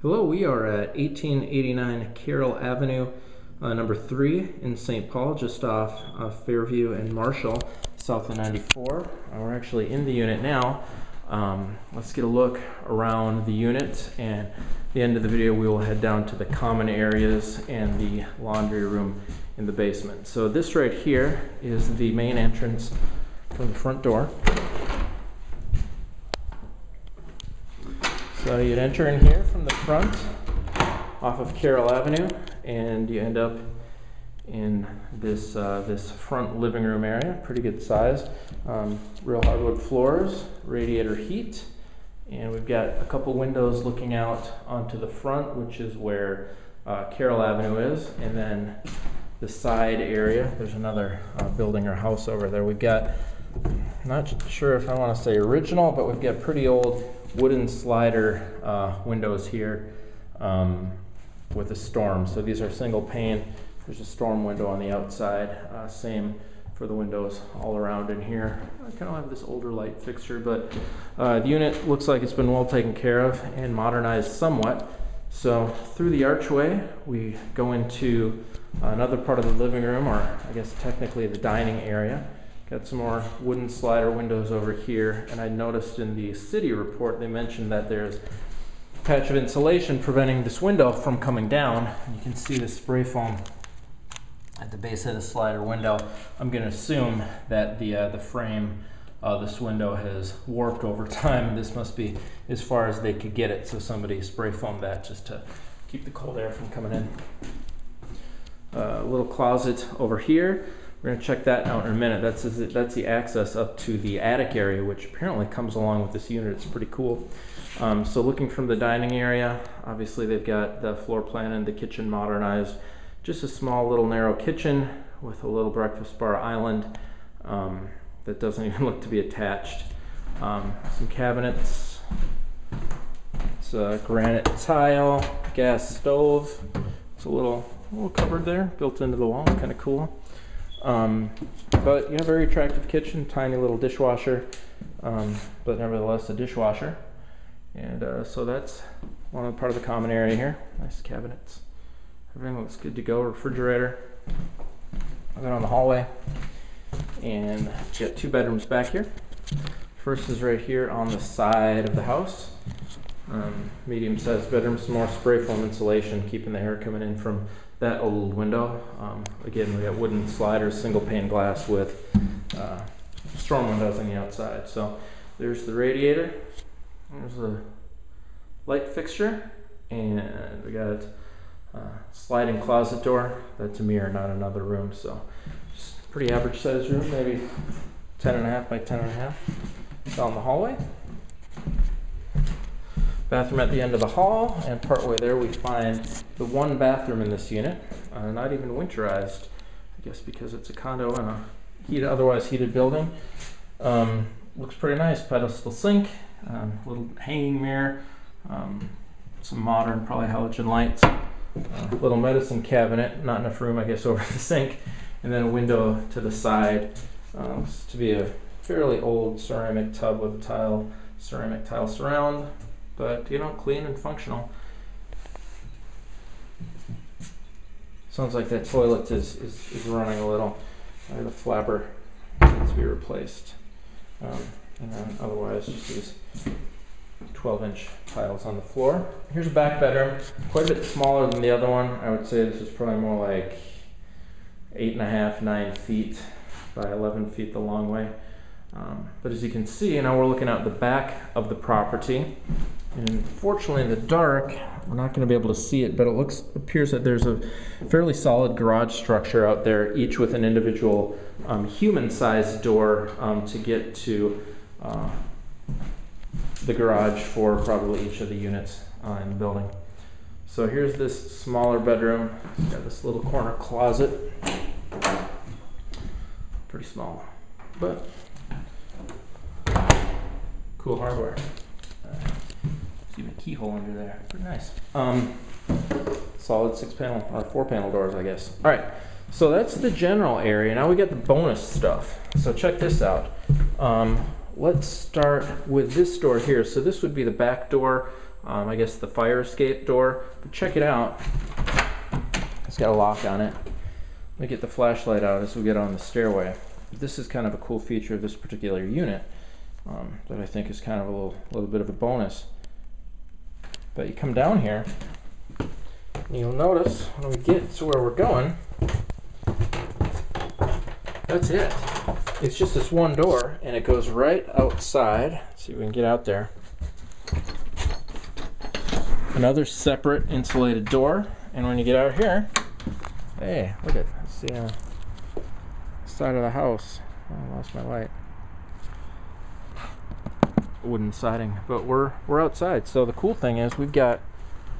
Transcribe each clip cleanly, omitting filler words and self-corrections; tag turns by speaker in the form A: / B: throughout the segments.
A: Hello, we are at 1889 Carroll Avenue, number 3 in St. Paul, just off Fairview and Marshall, south of 94. We're actually in the unit now. Let's get a look around the unit, and at the end of the video we will head down to the common areas and the laundry room in the basement. So this right here is the main entrance from the front door. So you'd enter in here from the front off of Carroll Avenue, and you end up in this this front living room area. Pretty good size. Real hardwood floors, radiator heat, and we've got a couple windows looking out onto the front, which is where Carroll Avenue is, and then the side area. There's another building or house over there. We've got, not sure if I want to say original, but we've got pretty old wooden slider windows here with a storm. So these are single pane. There's a storm window on the outside. Same for the windows all around in here. I kind of have this older light fixture, but the unit looks like it's been well taken care of and modernized somewhat. So through the archway we go into another part of the living room, or I guess technically the dining area. Got some more wooden slider windows over here, and I noticed in the city report they mentioned that there's a patch of insulation preventing this window from coming down. You can see the spray foam at the base of the slider window. I'm going to assume that the frame of this window has warped over time, and this must be as far as they could get it, so somebody spray foamed that just to keep the cold air from coming in. A little closet over here. We're going to check that out in a minute. That's the access up to the attic area, which apparently comes along with this unit. It's pretty cool. So looking from the dining area, obviously they've got the floor plan and the kitchen modernized. Just a small little narrow kitchen with a little breakfast bar island that doesn't even look to be attached. Some cabinets. It's a granite tile, gas stove. It's a little cupboard there built into the wall. It's kind of cool. But yeah, very attractive kitchen, tiny little dishwasher, but nevertheless a dishwasher. And so that's one part of the common area here. Nice cabinets. Everything looks good to go. Refrigerator. Then on the hallway, and got 2 bedrooms back here. First is right here on the side of the house. Medium-sized bedroom, some more spray foam insulation, keeping the air coming in from that old window. Again, we got wooden sliders, single pane glass with storm windows on the outside. So there's the radiator, there's the light fixture, and we got a sliding closet door. That's a mirror, not another room. So just pretty average sized room, maybe 10.5 by 10.5. Down the hallway. Bathroom at the end of the hall, and partway there we find the one bathroom in this unit, not even winterized, I guess because it's a condo in a otherwise heated building. Looks pretty nice. Pedestal sink, little hanging mirror, some modern, probably halogen lights, little medicine cabinet, not enough room I guess over the sink, and then a window to the side. Looks to be a fairly old ceramic tub with a ceramic tile surround, but you know, clean and functional. Sounds like that toilet is running a little. The flapper needs to be replaced. And then otherwise just these 12-inch tiles on the floor. Here's a back bedroom, quite a bit smaller than the other one. I would say this is probably more like 8.5, 9 feet by 11 feet the long way. But as you can see, now we're looking at the back of the property. And fortunately in the dark, we're not going to be able to see it, but it appears that there's a fairly solid garage structure out there, each with an individual human-sized door to get to the garage for probably each of the units in the building. So here's this smaller bedroom. It's got this little corner closet. Pretty small, but cool hardware. Even a keyhole under there. Pretty nice. Solid 6-panel or 4-panel doors, I guess. All right, so that's the general area. Now we get the bonus stuff. So check this out. Let's start with this door here. So this would be the back door I guess the fire escape door. But check it out. It's got a lock on it. Let me get the flashlight out as we get on the stairway. This is kind of a cool feature of this particular unit that I think is kind of a little bit of a bonus. But you come down here, and you'll notice when we get to where we're going, that's it. It's just this one door, and it goes right outside. Let's see if we can get out there. Another separate insulated door, and when you get out here, hey, look at the side of the house. Oh, I lost my light. Wooden siding, but we're outside. So the cool thing is we've got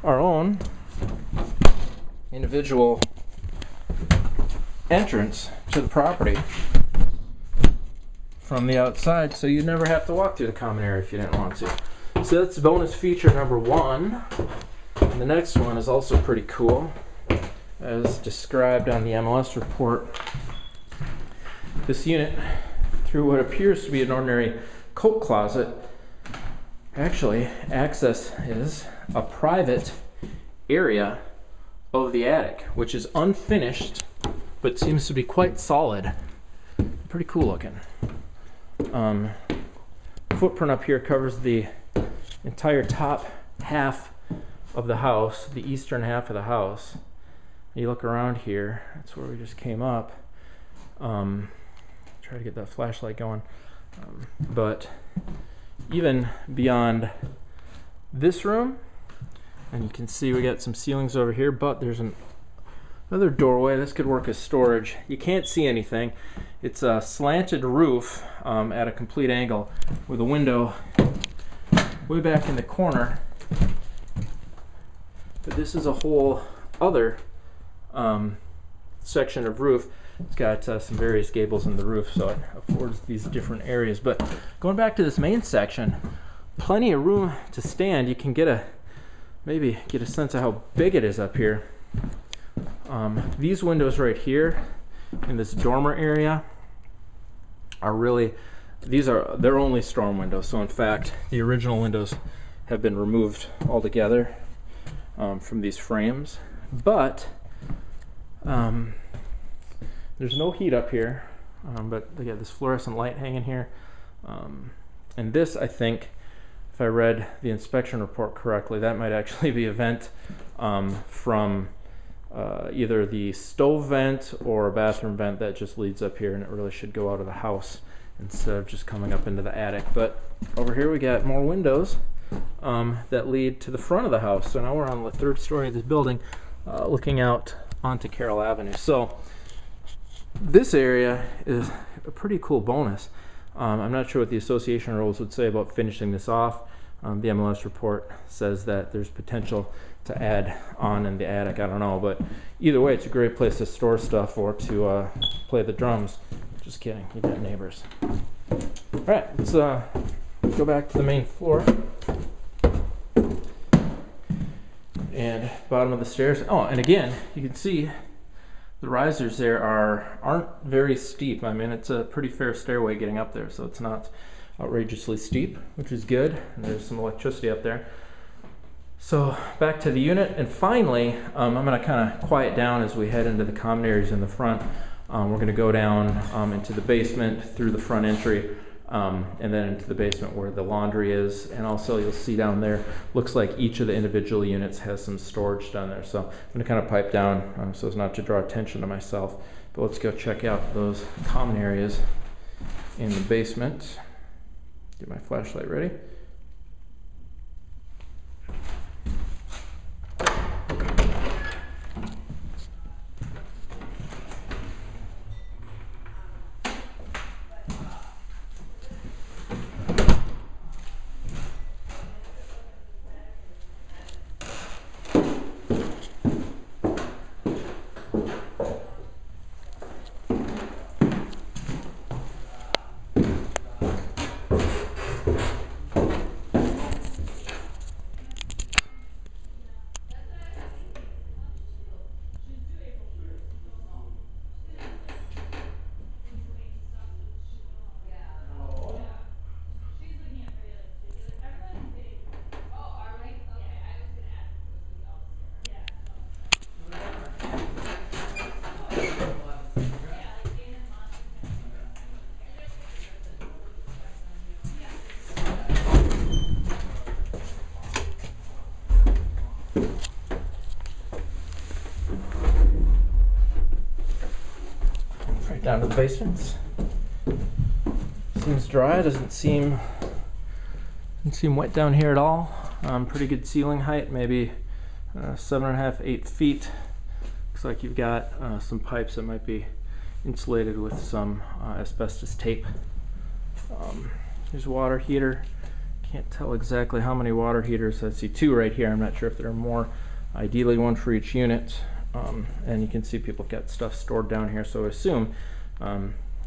A: our own individual entrance to the property from the outside, so you never have to walk through the common area if you didn't want to. So that's bonus feature number one. And the next one is also pretty cool, as described on the MLS report. This unit, through what appears to be an ordinary coat closet, actually access is a private area of the attic, which is unfinished but seems to be quite solid. Pretty cool looking. Footprint up here covers the entire top half of the house, the eastern half of the house. You look around here, that's where we just came up. Try to get that flashlight going. But even beyond this room, and you can see we got some ceilings over here, but there's another doorway. This could work as storage. You can't see anything. It's a slanted roof at a complete angle with a window way back in the corner. But this is a whole other section of roof. It's got some various gables in the roof, so it affords these different areas. But going back to this main section, plenty of room to stand. You can maybe get a sense of how big it is up here. These windows right here in this dormer area are really, they're only storm windows. So in fact, the original windows have been removed altogether from these frames. But there's no heat up here, but they got this fluorescent light hanging here. And this, I think, if I read the inspection report correctly, that might actually be a vent from either the stove vent or a bathroom vent that just leads up here, and it really should go out of the house instead of just coming up into the attic. But over here we got more windows that lead to the front of the house. So now we're on the third story of this building, looking out onto Carroll Avenue. So this area is a pretty cool bonus. I'm not sure what the association rules would say about finishing this off. The MLS report says that there's potential to add on in the attic. I don't know, but either way, it's a great place to store stuff or to play the drums. Just kidding, you got neighbors. All right, let's go back to the main floor. And bottom of the stairs. Oh, and again, you can see the risers there aren't very steep. I mean, it's a pretty fair stairway getting up there, so it's not outrageously steep, which is good. And there's some electricity up there. So back to the unit, and finally, I'm going to kind of quiet down as we head into the common areas in the front. We're going to go down into the basement through the front entry, and then into the basement where the laundry is. And also you'll see down there, looks like each of the individual units has some storage down there. So I'm going to kind of pipe down so as not to draw attention to myself. But let's go check out those common areas in the basement. Get my flashlight ready. down to the basement. Seems dry, doesn't seem wet down here at all. Pretty good ceiling height, maybe 7.5, 8 feet. Looks like you've got some pipes that might be insulated with some asbestos tape. There's a water heater. Can't tell exactly how many water heaters. I see 2 right here. I'm not sure if there are more. Ideally 1 for each unit. And you can see people have got stuff stored down here, so I assume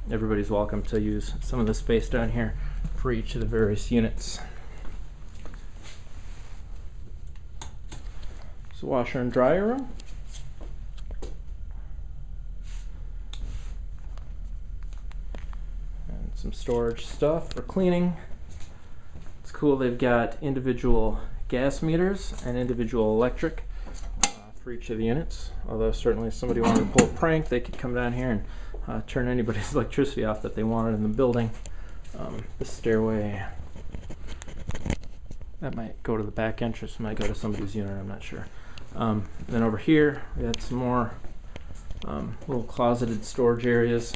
A: everybody's welcome to use some of the space down here for each of the various units. It's a washer and dryer room. And some storage stuff for cleaning. It's cool, they've got individual gas meters and individual electric for each of the units. Although certainly if somebody wanted to pull a prank, they could come down here and turn anybody's electricity off that they wanted in the building. The stairway, that might go to the back entrance, might go to somebody's unit, I'm not sure. Then over here we had some more little closeted storage areas.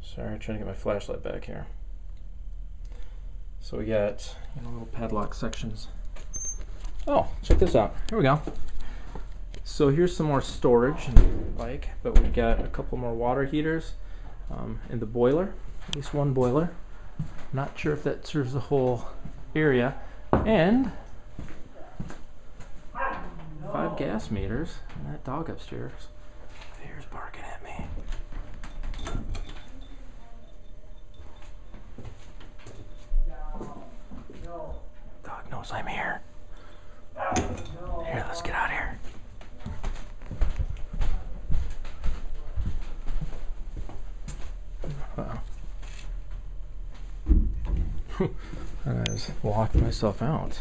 A: Sorry, trying to get my flashlight back here. So we got little padlock sections. Oh, check this out. Here we go. So here's some more storage in the bike, but we've got a couple more water heaters in the boiler, at least 1 boiler. Not sure if that serves the whole area. And 5 gas meters. And that dog upstairs is barking at me. Dog knows I'm here. Here, let's get out of here. I just walked myself out.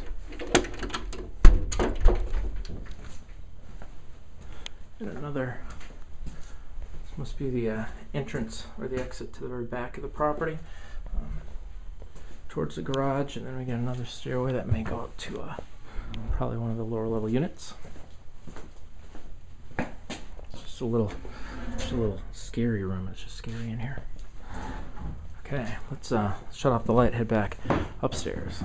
A: And another, this must be the entrance or the exit to the very back of the property, towards the garage, and then we got another stairway that may go up to probably one of the lower level units. It's just a little scary room. It's just scary in here. Okay, let's shut off the light, head back upstairs.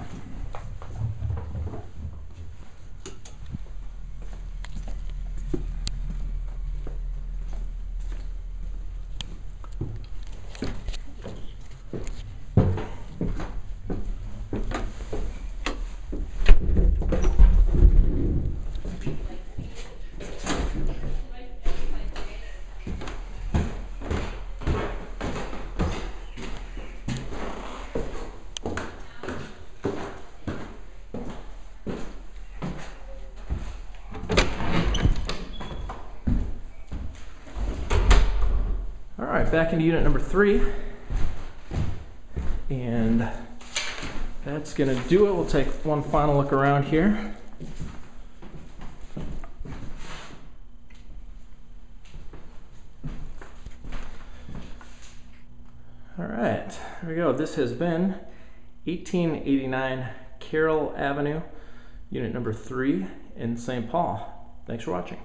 A: Alright, back into unit number 3, and that's going to do it. We'll take one final look around here. Alright, there we go. This has been 1889 Carroll Avenue, unit number 3 in St. Paul. Thanks for watching.